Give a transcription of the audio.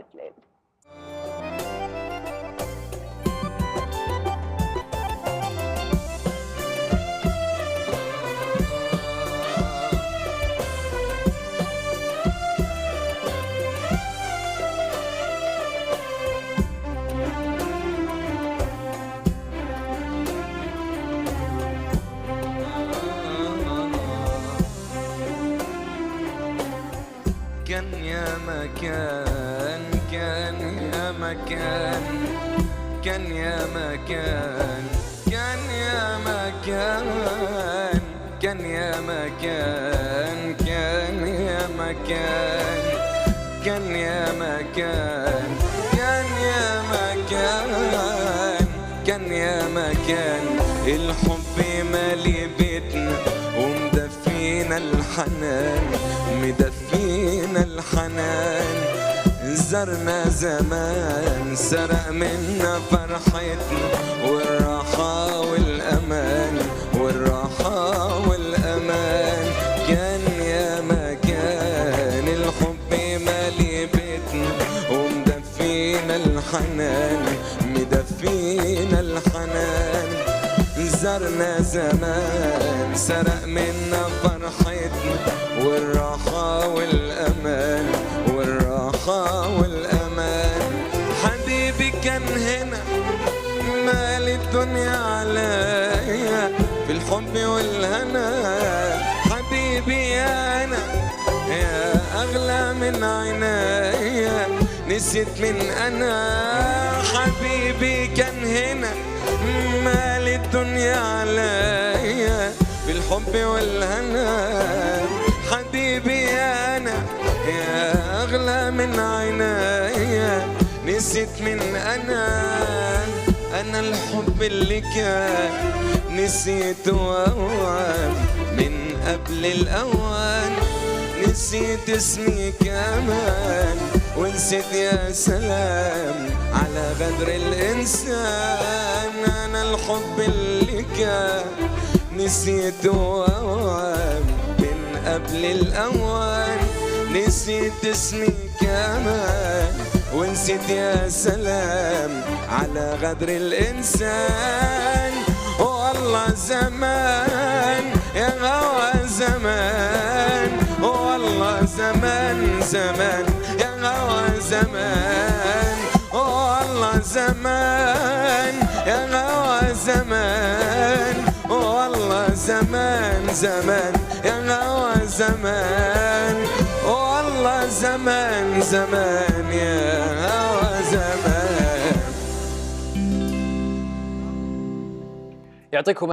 استقلال. كان يا مكان، كان يا مكان، كان يا مكان، كان يا مكان، كان يا مكان، كان يا مكان، كان يا مكان، كان يا مكان، كان يا مكان، الحب مالي بيتنا ومدفينا الحنان، مدفينا الحنان، زرنا زمان سرق منا فرحتنا والراحة والأمان، والراحة والأمان، كان يا مكان، الحب مالي بيتنا ومدفينا الحنان، مدفينا الحنان، زرنا زمان سرق منا فرحتنا والراحة والأمان، والراحة والأمان، حبيبي كان هنا مال الدنيا عليا بالحب والهنا، حبيبي يا أنا يا أغلى من عينيا، نسيت من أنا، حبيبي كان هنا مال الدنيا عليا بالحب والهنا، حبيبي يا أنا يا أغلى من عينيا، نسيت من أنا الحب اللي كان نسيته أوان من قبل الأوان، نسيت اسمي كمان ونسيت يا سلام على غدر الإنسان، أنا الحب اللي كان نسيته أوان من قبل الأوان، نسيت اسمي كمان ونسيت يا سلام على غدر الإنسان، والله زمان يا غوى زمان، والله زمان زمان يا غوى زمان، والله زمان يا غوى زمان، والله زمان زمان يا غوى زمان، والله زمان زمان يا غوى زمان. يعطيكم